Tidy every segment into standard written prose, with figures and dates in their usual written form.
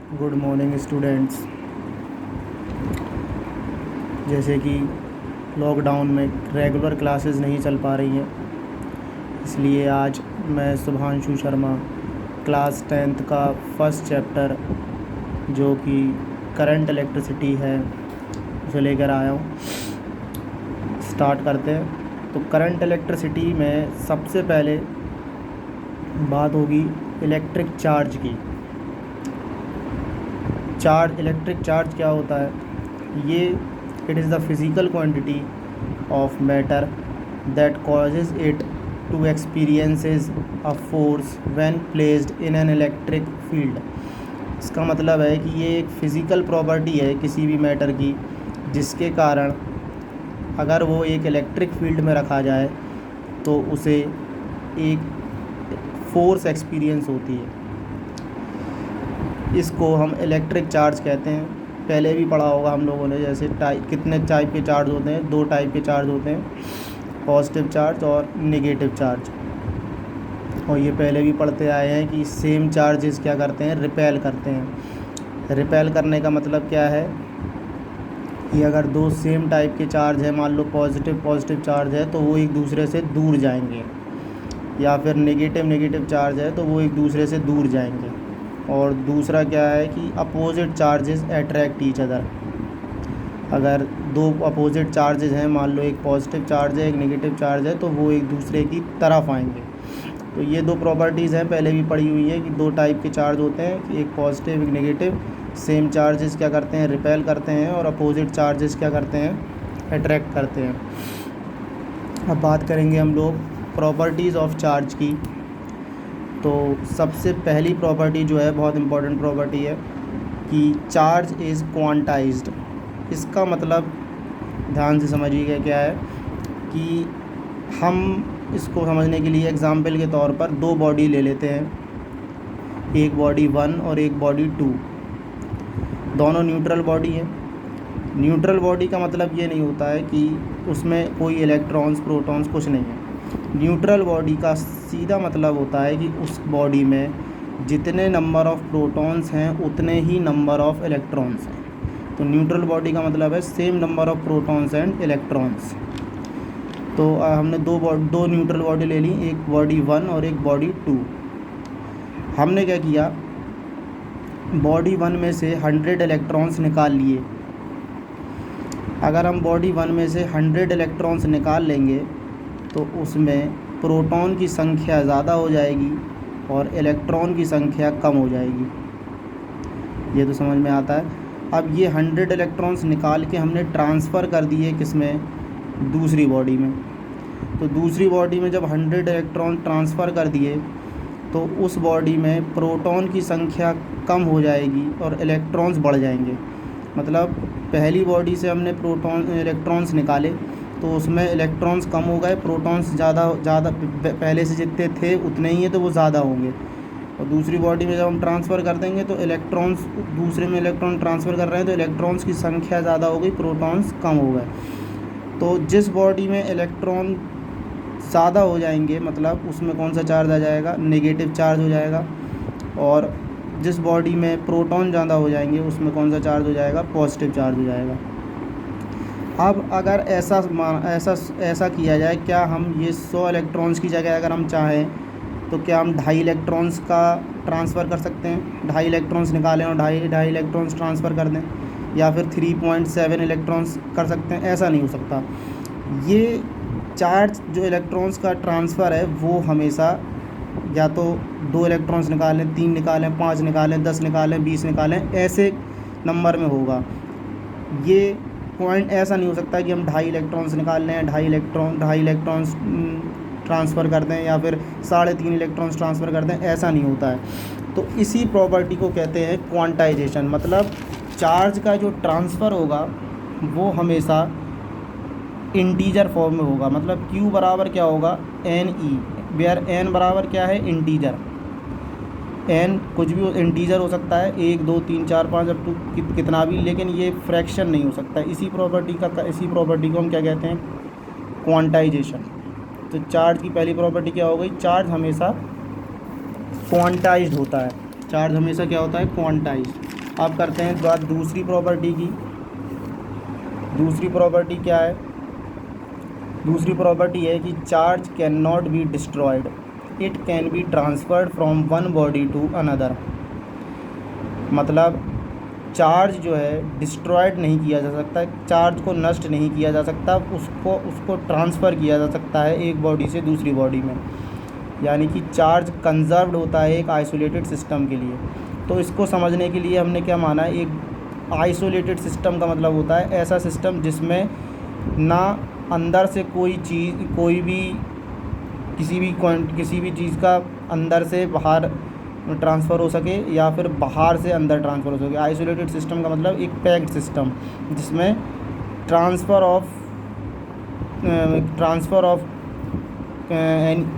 Good morning students. जैसे कि lockdown में रेगुलर क्लासेस नहीं चल पा रही हैं, इसलिए आज मैं शुभांशु शर्मा क्लास 10th का फर्स्ट चैप्टर जो कि करंट इलेक्ट्रिसिटी है उसे लेकर आया हूँ। स्टार्ट करते हैं। तो करंट इलेक्ट्रिसिटी में सबसे पहले बात होगी इलेक्ट्रिक चार्ज की। इलेक्ट्रिक चार्ज क्या होता है? ये it is the physical quantity of matter that causes it to experiences a force when placed in an electric field. इसका मतलब है कि ये एक फ़िज़िकल प्रॉपर्टी है किसी भी मैटर की, जिसके कारण अगर वो एक इलेक्ट्रिक फील्ड में रखा जाए तो उसे एक फोर्स एक्सपीरियंस होती है। इसको हम इलेक्ट्रिक चार्ज कहते हैं। पहले भी पढ़ा होगा हम लोगों ने, जैसे कितने टाइप के चार्ज होते हैं? 2 टाइप के चार्ज होते हैं, पॉजिटिव चार्ज और नेगेटिव चार्ज। और ये पहले भी पढ़ते आए हैं कि सेम चार्जेस क्या करते हैं? रिपेल करते हैं। रिपेल करने का मतलब क्या है कि अगर 2 सेम टाइप के चार्ज है, मान लो पॉजिटिव चार्ज है, तो वो एक दूसरे से दूर जाएंगे, या फिर नेगेटिव चार्ज है तो वो एक दूसरे से दूर जाएंगे। और दूसरा क्या है कि opposite charges attract each other. अगर 2 अपोजिट चार्जेस हैं, मान लो एक पॉजिटिव चार्ज है एक नेगेटिव चार्ज है, तो वो एक दूसरे की तरफ आएंगे। तो ये 2 प्रॉपर्टीज़ हैं, पहले भी पढ़ी हुई है कि 2 टाइप के चार्ज होते हैं, कि एक पॉजिटिव एक नेगेटिव। सेम चार्जेस क्या करते हैं? रिपेल करते हैं, और अपोजिट चार्जेस क्या करते हैं? अट्रैक्ट करते हैं। अब बात करेंगे हम लोग प्रॉपर्टीज़ ऑफ चार्ज की। तो सबसे पहली प्रॉपर्टी जो है, बहुत इम्पोर्टेंट प्रॉपर्टी है कि चार्ज इज़ क्वांटाइज्ड। इसका मतलब ध्यान से समझिएगा क्या है कि हम इसको समझने के लिए एग्जाम्पल के तौर पर 2 बॉडी ले लेते हैं, एक बॉडी 1 और एक बॉडी 2। दोनों न्यूट्रल बॉडी है। न्यूट्रल बॉडी का मतलब ये नहीं होता है कि उसमें कोई इलेक्ट्रॉन्स प्रोटॉन्स कुछ नहीं है। न्यूट्रल बॉडी का सीधा मतलब होता है कि उस बॉडी में जितने नंबर ऑफ़ प्रोटॉन्स हैं उतने ही नंबर ऑफ़ इलेक्ट्रॉन्स हैं। तो न्यूट्रल बॉडी का मतलब है same number of protons and electrons. तो हमने दो न्यूट्रल बॉडी ले ली, एक बॉडी 1 और एक बॉडी 2। हमने क्या किया, बॉडी 1 में से 100 इलेक्ट्रॉन्स निकाल लिए। अगर हम बॉडी 1 में से 100 इलेक्ट्रॉन्स निकाल लेंगे तो उसमें प्रोटॉन की संख्या ज़्यादा हो जाएगी और इलेक्ट्रॉन की संख्या कम हो जाएगी। ये तो समझ में आता है। अब ये 100 इलेक्ट्रॉन्स निकाल के हमने ट्रांसफ़र कर दिए किसमें? दूसरी बॉडी में। तो दूसरी बॉडी में जब 100 इलेक्ट्रॉन ट्रांसफ़र कर दिए तो उस बॉडी में प्रोटॉन की संख्या कम हो जाएगी और इलेक्ट्रॉन्स बढ़ जाएंगे। मतलब पहली बॉडी से हमने इलेक्ट्रॉन्स निकाले तो उसमें इलेक्ट्रॉन्स कम हो गए, प्रोटॉन्स ज़्यादा पहले से जितने थे उतने ही हैं, तो वो ज़्यादा होंगे। और दूसरी बॉडी में जब हम ट्रांसफ़र कर देंगे तो इलेक्ट्रॉन्स, दूसरे में इलेक्ट्रॉन ट्रांसफ़र कर रहे हैं तो इलेक्ट्रॉन्स की संख्या ज़्यादा हो गई, प्रोटॉन्स कम हो गए। तो जिस बॉडी में इलेक्ट्रॉन ज़्यादा हो जाएंगे मतलब उसमें कौन सा चार्ज आ जाएगा? नेगेटिव चार्ज हो जाएगा। और जिस बॉडी में प्रोटॉन ज़्यादा हो जाएंगे उसमें कौन सा चार्ज हो जाएगा? पॉजिटिव चार्ज हो जाएगा। अब अगर ऐसा किया जाए, क्या हम ये 100 इलेक्ट्रॉन्स की जगह अगर हम चाहें तो क्या हम 2.5 इलेक्ट्रॉन्स का ट्रांसफ़र कर सकते हैं? 2.5 इलेक्ट्रॉन्स निकालें और 2.5 इलेक्ट्रॉन्स ट्रांसफ़र कर दें, या फिर 3.7 इलेक्ट्रॉन्स कर सकते हैं? ऐसा नहीं हो सकता। ये चार्ज जो इलेक्ट्रॉन्स का ट्रांसफ़र है वो हमेशा या तो 2 इलेक्ट्रॉन्स निकालें, 3 निकालें, 5 निकालें, 10 निकालें, 20 निकालें, ऐसे नंबर में होगा। ये पॉइंट ऐसा नहीं हो सकता कि हम 2.5 इलेक्ट्रॉन्स निकाल लें, 2.5 इलेक्ट्रॉन्स ट्रांसफ़र कर दें, या फिर 3.5 इलेक्ट्रॉन्स ट्रांसफ़र कर दें, ऐसा नहीं होता है। तो इसी प्रॉपर्टी को कहते हैं क्वांटाइजेशन। मतलब चार्ज का जो ट्रांसफ़र होगा वो हमेशा इंटीजर फॉर्म में होगा। मतलब Q बराबर क्या होगा? NE, वेयर N बराबर क्या है? इंटीजर। n कुछ भी इंटीजर हो सकता है, 1 2 3 4 5 अप टू कितना भी, लेकिन ये फ्रैक्शन नहीं हो सकता। इसी प्रॉपर्टी को हम क्या कहते हैं? क्वांटाइजेशन। तो चार्ज की पहली प्रॉपर्टी क्या हो गई? चार्ज हमेशा क्वांटाइज्ड होता है। चार्ज हमेशा क्या होता है, क्वांटाइज। अब करते हैं बात दूसरी प्रॉपर्टी की। दूसरी प्रॉपर्टी क्या है? दूसरी प्रॉपर्टी है कि charge can not be destroyed, it can be transferred from one body to another. मतलब चार्ज जो है डिस्ट्रॉयड नहीं किया जा सकता, चार्ज को नष्ट नहीं किया जा सकता, उसको ट्रांसफ़र किया जा सकता है एक बॉडी से दूसरी बॉडी में। यानी कि चार्ज कंजर्व्ड होता है एक आइसोलेटेड सिस्टम के लिए। तो इसको समझने के लिए हमने क्या माना, एक आइसोलेटेड सिस्टम का मतलब होता है ऐसा सिस्टम जिसमें ना अंदर से कोई भी किसी भी चीज़ का अंदर से बाहर ट्रांसफ़र हो सके या फिर बाहर से अंदर ट्रांसफ़र हो सके। आइसोलेटेड सिस्टम का मतलब एक पैक्ड सिस्टम जिसमें ट्रांसफ़र ऑफ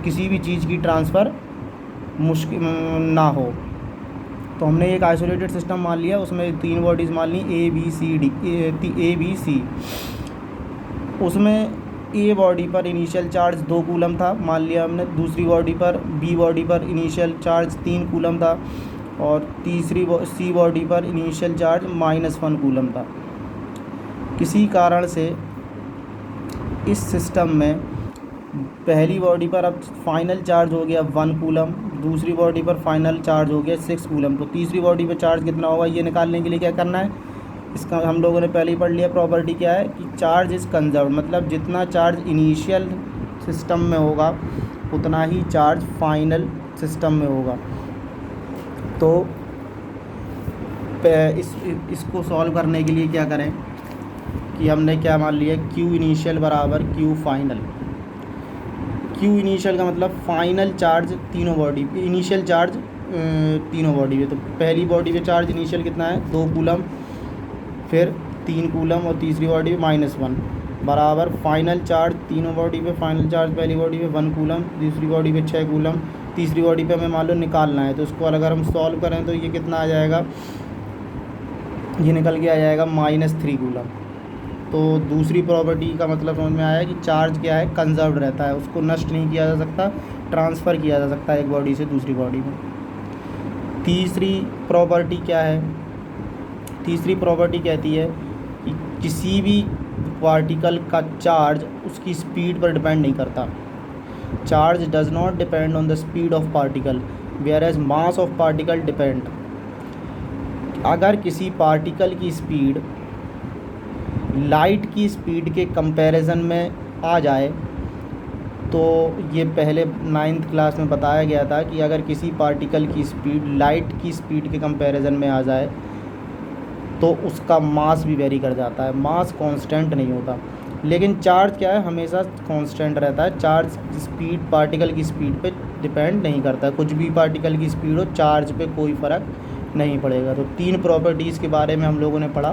किसी भी चीज़ की ट्रांसफ़र मुश्किल ना हो। तो हमने एक आइसोलेटेड सिस्टम मान लिया, उसमें 3 बॉडीज़ मान ली ए बी सी। उसमें ए बॉडी पर इनिशियल चार्ज 2 कूलम था मान लिया हमने, दूसरी बॉडी पर बी बॉडी पर इनिशियल चार्ज 3 कूलम था और तीसरी सी बॉडी पर इनिशियल चार्ज -1 कूलम था। किसी कारण से इस सिस्टम में पहली बॉडी पर अब फाइनल चार्ज हो गया 1 कूलम, दूसरी बॉडी पर फाइनल चार्ज हो गया 6 कूलम। तो तीसरी बॉडी पर चार्ज कितना होगा ये निकालने के लिए क्या करना है, इसका हम लोगों ने पहले ही पढ़ लिया। प्रॉपर्टी क्या है कि चार्ज इज़ कंजर्व्ड, मतलब जितना चार्ज इनिशियल सिस्टम में होगा उतना ही चार्ज फाइनल सिस्टम में होगा। तो इसको सॉल्व करने के लिए क्या करें कि हमने क्या मान लिया, Q इनिशियल बराबर Q फाइनल। Q इनिशियल का मतलब फाइनल चार्ज तीनों बॉडी पे, इनिशियल चार्ज तीनों बॉडी पे। तो पहली बॉडी पे चार्ज इनिशियल कितना है 2 कूलम, फिर 3 कूलम और तीसरी बॉडी पे -1 बराबर फाइनल चार्ज तीनों बॉडी पे। फाइनल चार्ज पहली बॉडी पे 1 कूलम, दूसरी बॉडी पे 6 कूलम, तीसरी बॉडी पे हमें मान लो निकालना है। तो इसको अगर हम सॉल्व करें तो ये कितना आ जाएगा, ये निकल के आ जाएगा -3 कूलम। तो दूसरी प्रॉपर्टी का मतलब समझ में आया कि चार्ज क्या है, कंजर्व्ड रहता है, उसको नष्ट नहीं किया जा सकता, ट्रांसफ़र किया जा सकता है एक बॉडी से दूसरी बॉडी में। तीसरी प्रॉपर्टी क्या है, तीसरी प्रॉपर्टी कहती है कि किसी भी पार्टिकल का चार्ज उसकी स्पीड पर डिपेंड नहीं करता। Charge does not depend on the speed of particle whereas mass of particle depend. अगर किसी पार्टिकल की स्पीड लाइट की स्पीड के कंपैरिजन में आ जाए, तो ये पहले 9th क्लास में बताया गया था कि अगर किसी पार्टिकल की स्पीड लाइट की स्पीड के कंपैरिजन में आ जाए तो उसका मास भी वेरी कर जाता है, मास कांस्टेंट नहीं होता। लेकिन चार्ज क्या है, हमेशा कांस्टेंट रहता है। चार्ज स्पीड पार्टिकल की स्पीड पे डिपेंड नहीं करता, कुछ भी पार्टिकल की स्पीड हो चार्ज पे कोई फ़र्क नहीं पड़ेगा। तो 3 प्रॉपर्टीज़ के बारे में हम लोगों ने पढ़ा।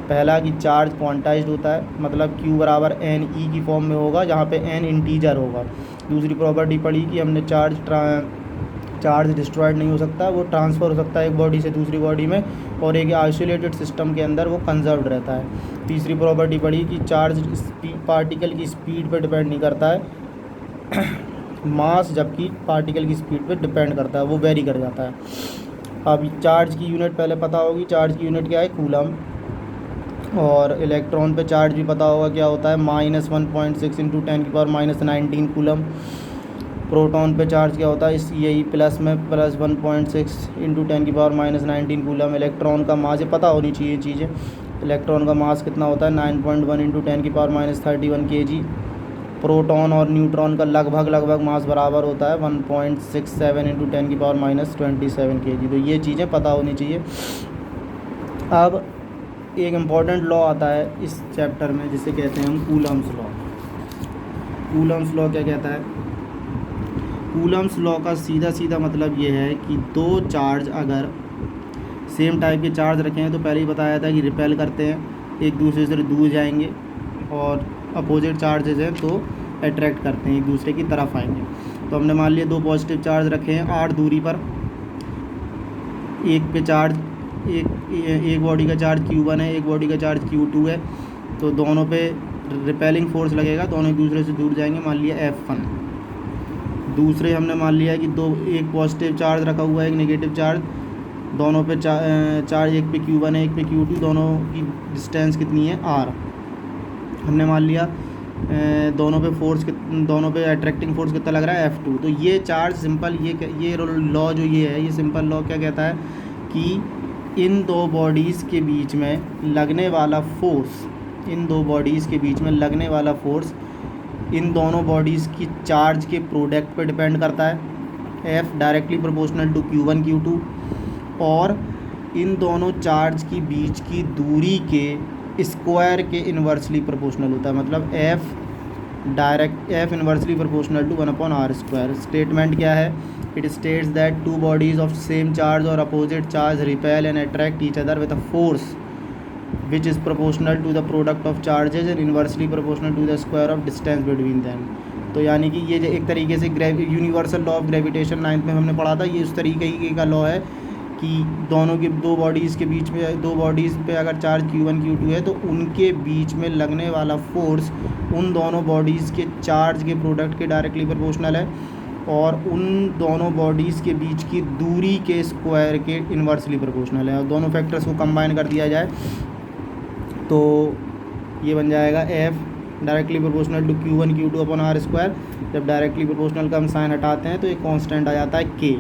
पहला कि चार्ज क्वांटाइज्ड होता है, मतलब Q बराबर NE की फॉर्म में होगा जहाँ पे N इंटीजर होगा। दूसरी प्रॉपर्टी पढ़ी कि हमने चार्ज डिस्ट्रॉयड नहीं हो सकता, वो ट्रांसफ़र हो सकता है एक बॉडी से दूसरी बॉडी में, और एक आइसोलेटेड सिस्टम के अंदर वो कंजर्व्ड रहता है। तीसरी प्रॉपर्टी पढ़ी कि चार्ज पार्टिकल की स्पीड पर डिपेंड नहीं करता है मास, जबकि पार्टिकल की स्पीड पर डिपेंड करता है, वो वेरी कर जाता है। अब चार्ज की यूनिट पहले पता होगी, चार्ज की यूनिट क्या है, कूलम। और इलेक्ट्रॉन पे चार्ज भी पता होगा क्या होता है, -1.6 × 10⁻19 कूलम। प्रोटॉन पे चार्ज क्या होता है, इस यही प्लस में +1.6 × 10⁻19 कूलम। इलेक्ट्रॉन का मास ये पता होनी चाहिए चीज़ें। इलेक्ट्रॉन का मास कितना होता है 9.1 × 10⁻31 kg। प्रोटॉन और न्यूट्रॉन का लगभग मास बराबर होता है 1.67 × 10⁻27 kg। तो ये चीज़ें पता होनी चाहिए। अब एक इम्पॉर्टेंट लॉ आता है इस चैप्टर में जिसे कहते हैं हम कूलम्स लॉ। कूलम्स लॉ क्या कहता है, कूलम्स लॉ का सीधा मतलब ये है कि 2 चार्ज अगर सेम टाइप के चार्ज रखे हैं तो पहले ही बताया था कि रिपेल करते हैं, एक दूसरे से दूर जाएंगे, और अपोजिट चार्जेस हैं तो अट्रैक्ट करते हैं, एक दूसरे की तरफ आएंगे। तो हमने मान लिया 2 पॉजिटिव चार्ज रखे हैं 8 दूरी पर, एक पे चार्ज एक बॉडी का चार्ज Q1 है, एक बॉडी का चार्ज Q2 है। तो दोनों पे रिपेलिंग फोर्स लगेगा, दोनों एक दूसरे से दूर जाएंगे, मान लिया F1। दूसरे हमने मान लिया कि एक पॉजिटिव चार्ज रखा हुआ है, एक नेगेटिव चार्ज, दोनों पे चार्ज, एक पे Q1 है एक पे Q2, दोनों की डिस्टेंस कितनी है R। हमने मान लिया दोनों पे फोर्स, दोनों पे अट्रैक्टिंग फोर्स कितना लग रहा है F2। तो ये चार्ज सिंपल, ये लॉ जो ये है, ये सिंपल लॉ क्या कहता है कि इन दो बॉडीज़ के बीच में लगने वाला फोर्स, इन दो बॉडीज़ के बीच में लगने वाला फोर्स इन दोनों बॉडीज़ की चार्ज के प्रोडक्ट पे डिपेंड करता है, F directly proportional to Q1 Q2, और इन दोनों चार्ज की बीच की दूरी के स्क्वायर के इन्वर्सली प्रोपोर्शनल होता है। मतलब F inversely proportional to 1/r²। Statement क्या है? It states that two bodies of same charge और opposite charge repel and attract each other with a force which is proportional to the product of charges and inversely proportional to the square of distance between them. तो यानी कि ये जो एक तरीके से universal law of gravitation 9th में हमने पढ़ा था, ये उस तरीके का लॉ है कि दोनों की दो बॉडीज़ के बीच में, दो बॉडीज़ पे अगर चार्ज Q1 Q2 है तो उनके बीच में लगने वाला फोर्स उन दोनों बॉडीज़ के चार्ज के प्रोडक्ट के डायरेक्टली प्रोपोर्शनल है, और उन दोनों बॉडीज़ के बीच की दूरी के स्क्वायर के इन्वर्सली प्रोपोर्शनल है। और दोनों फैक्टर्स को कंबाइन कर दिया जाए तो ये बन जाएगा F directly proportional to Q1 Q2/r²। जब डायरेक्टली प्रोपोर्शनल का हम साइन हटाते हैं तो एक कांस्टेंट आ जाता है K,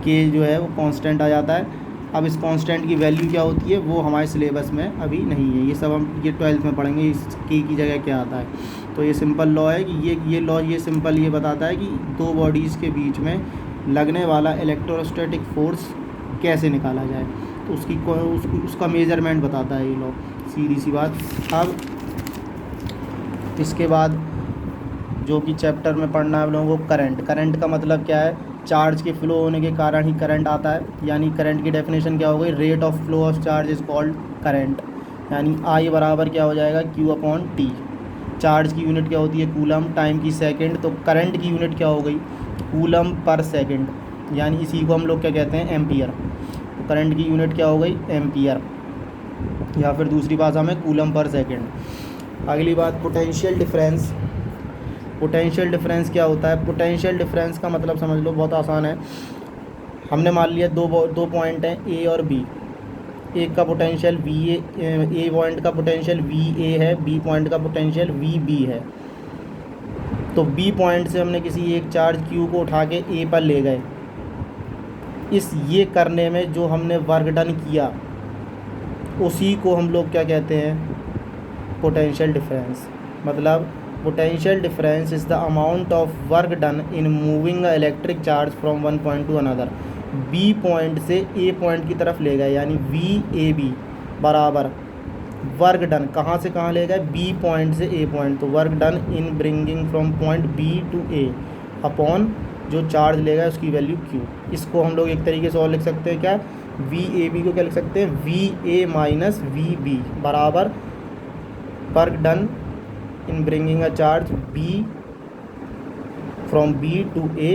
K जो है वो कांस्टेंट आ जाता है। अब इस कांस्टेंट की वैल्यू क्या होती है वो हमारे सिलेबस में अभी नहीं है, ये सब हम ये 12th में पढ़ेंगे, इस K की जगह क्या आता है। तो ये सिंपल लॉ है कि ये लॉ ये सिंपल ये बताता है कि दो बॉडीज़ के बीच में लगने वाला इलेक्ट्रोस्टैटिक फोर्स कैसे निकाला जाए, तो उसका मेजरमेंट बताता है ये लॉ, सीधी सी बात। अब इसके बाद जो कि चैप्टर में पढ़ना है आप लोगों को, करंट का मतलब क्या है? चार्ज के फ्लो होने के कारण ही करंट आता है। यानी करंट की डेफिनेशन क्या हो गई? Rate of flow of charge is called current. यानी I बराबर क्या हो जाएगा? Q/T। चार्ज की यूनिट क्या होती है? कूलम। टाइम की सेकंड। तो करंट की यूनिट क्या हो गई? Coulomb per second. यानी इसी को हम लोग क्या कहते हैं? एम्पियर। तो करंट की यूनिट क्या हो गई? एम्पियर, या फिर दूसरी भाषा में कूलम पर सेकंड। अगली बात, पोटेंशियल डिफरेंस। पोटेंशियल डिफरेंस क्या होता है? पोटेंशियल डिफरेंस का मतलब समझ लो, बहुत आसान है। हमने मान लिया दो पॉइंट हैं A और B। एक का पोटेंशियल A पॉइंट का पोटेंशियल VA है, B पॉइंट का पोटेंशियल VB है। तो B पॉइंट से हमने किसी एक चार्ज Q को उठा के A पर ले गए। ये करने में जो हमने वर्क डन किया उसी को हम लोग क्या कहते हैं? Potential difference. मतलब potential difference is the amount of work done in moving a electric charge from one point to another. B point से A पॉइंट की तरफ ले गए, यानी VAB बराबर वर्क डन कहाँ से कहाँ ले गए? B पॉइंट से A पॉइंट। तो work done in bringing from point B to A upon जो चार्ज लेगा उसकी वैल्यू Q। इसको हम लोग एक तरीके से और लिख सकते हैं, क्या? VAB को क्या लिख सकते हैं? VA माइनस VB बराबर work done in bringing a charge B from B to A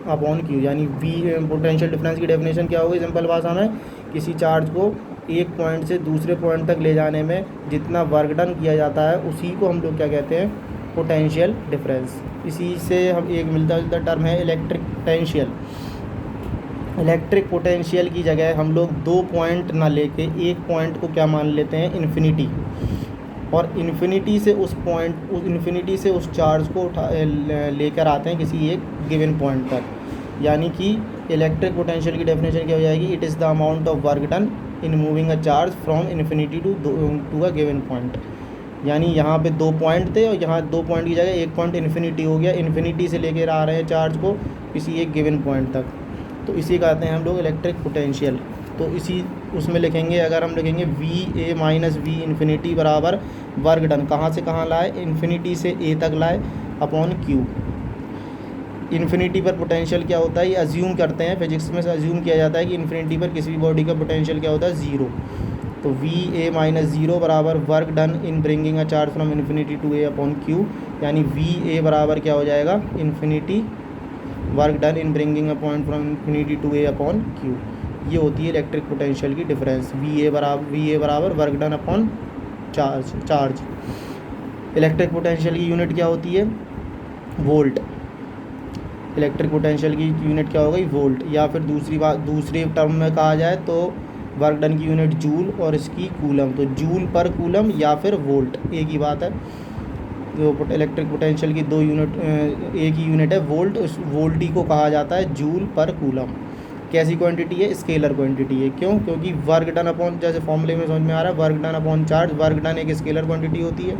upon Q। यानी पोटेंशियल डिफरेंस की डेफिनेशन क्या होगी सिंपल भाषा में? किसी चार्ज को एक पॉइंट से दूसरे पॉइंट तक ले जाने में जितना वर्क डन किया जाता है उसी को हम लोग क्या कहते हैं? Potential difference. इसी से हम एक मिलता जुलता टर्म है इलेक्ट्रिक पोटेंशियल। इलेक्ट्रिक पोटेंशियल की जगह हम लोग दो पॉइंट ना लेके एक पॉइंट को क्या मान लेते हैं? इन्फिनिटी। और इन्फिनिटी से उस चार्ज को लेकर आते हैं किसी एक गिवन पॉइंट तक। यानी कि इलेक्ट्रिक पोटेंशियल की डेफिनेशन क्या हो जाएगी? It is the amount of work done in moving a charge from infinity to a given point. यानी यहाँ पे दो पॉइंट थे और यहाँ दो पॉइंट की जगह एक पॉइंट इन्फिनिटी हो गया। इन्फिनिटी से लेकर आ रहे हैं चार्ज को किसी एक गिवन पॉइंट तक, तो इसी कहते हैं हम लोग इलेक्ट्रिक पोटेंशियल। तो इसी उसमें लिखेंगे, अगर हम लिखेंगे VA माइनस V इन्फिनिटी बराबर वर्क डन कहाँ से कहाँ लाए? इन्फिनिटी से A तक लाए अपॉन Q। इन्फिनिटी पर पोटेंशियल क्या होता है? ये अज्यूम करते हैं, फिजिक्स में से अज्यूम किया जाता है कि इन्फिनिटी पर किसी भी बॉडी का पोटेंशियल क्या होता है? ज़ीरो। तो VA माइनस ज़ीरो बराबर work done in bringing a charge from infinity to A upon Q। यानी VA बराबर क्या हो जाएगा? Infinity work done in bringing a point from infinity to A upon Q। ये होती है इलेक्ट्रिक पोटेंशियल की डिफरेंस। VA बराबर work done upon charge. Electric potential की यूनिट क्या होती है? वोल्ट। इलेक्ट्रिक पोटेंशियल की यूनिट क्या हो गई, वोल्ट। या फिर दूसरी टर्म में कहा जाए तो वर्क डन की यूनिट जूल और इसकी कूलम, तो जूल पर कूलम या फिर वोल्ट, एक ही बात है। जो इलेक्ट्रिक पोटेंशियल की दो यूनिट, एक ही यूनिट है वोल्ट, उस वोल्ट ही को कहा जाता है जूल पर कूलम। कैसी क्वांटिटी है, स्केलर क्वांटिटी है। क्यों, क्योंकि वर्क डन अपॉन, जैसे फॉर्मूले में समझ में आ रहा है, work done upon charge, work done एक स्केलर क्वांटिटी होती है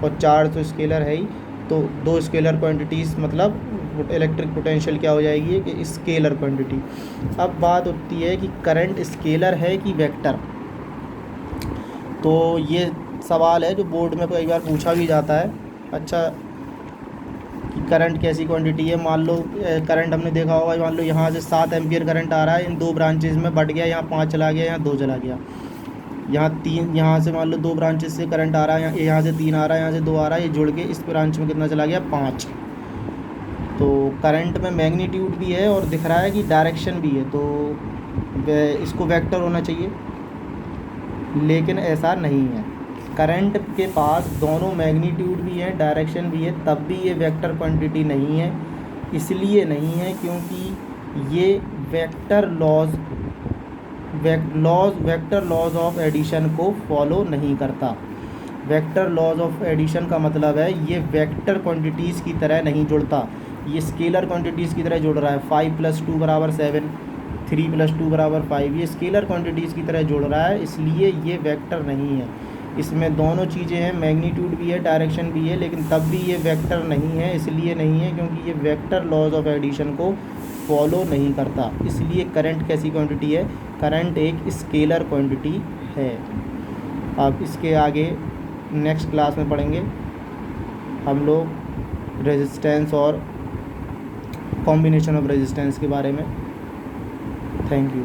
और चार्ज तो स्केलर है ही, तो दो स्केलर क्वांटिटीज़ मतलब इलेक्ट्रिक पोटेंशियल क्या हो जाएगी कि स्केलर क्वांटिटी। अब बात होती है कि करंट स्केलर है कि वेक्टर। तो ये सवाल है जो बोर्ड में कई बार पूछा भी जाता है। अच्छा, कि करंट कैसी क्वांटिटी है। मान लो करंट हमने देखा होगा, मान लो यहाँ से 7 एम्पियर करंट आ रहा है, इन दो ब्रांचेज में बढ़ गया, यहाँ 5 चला गया, यहाँ 2 चला गया, यहाँ 3, यहाँ से मान लो 2 ब्रांचेज से करंट आ रहा है, यहाँ से 3 आ रहा है, यहाँ से 2 आ रहा है, ये जुड़ के इस ब्रांच में कितना चला गया, 5। तो करंट में मैग्नीट्यूड भी है और दिख रहा है कि डायरेक्शन भी है, तो इसको वेक्टर होना चाहिए, लेकिन ऐसा नहीं है। करंट के पास दोनों मैग्नीट्यूड भी है, डायरेक्शन भी है, तब भी ये वेक्टर क्वांटिटी नहीं है। इसलिए नहीं है क्योंकि ये वेक्टर लॉज ऑफ एडिशन को फॉलो नहीं करता। वेक्टर लॉज ऑफ एडिशन का मतलब है ये वेक्टर क्वांटिटीज़ की तरह नहीं जुड़ता, ये स्केलर क्वांटिटीज़ की तरह जुड़ रहा है। 5 + 2 = 7, 3 + 2 = 5, ये स्केलर क्वांटिटीज़ की तरह जुड़ रहा है, इसलिए ये वेक्टर नहीं है। इसमें दोनों चीज़ें हैं, मैग्नीट्यूड भी है, डायरेक्शन भी है, लेकिन तब भी ये वेक्टर नहीं है। इसलिए नहीं है क्योंकि ये वेक्टर लॉज ऑफ एडिशन को फॉलो नहीं करता। इसलिए करंट कैसी क्वांटिटी है, करंट एक स्केलर क्वांटिटी है। अब इसके आगे नेक्स्ट क्लास में पढ़ेंगे हम लोग रेजिस्टेंस और कॉम्बिनेशन ऑफ रेजिस्टेंस के बारे में। Thank you.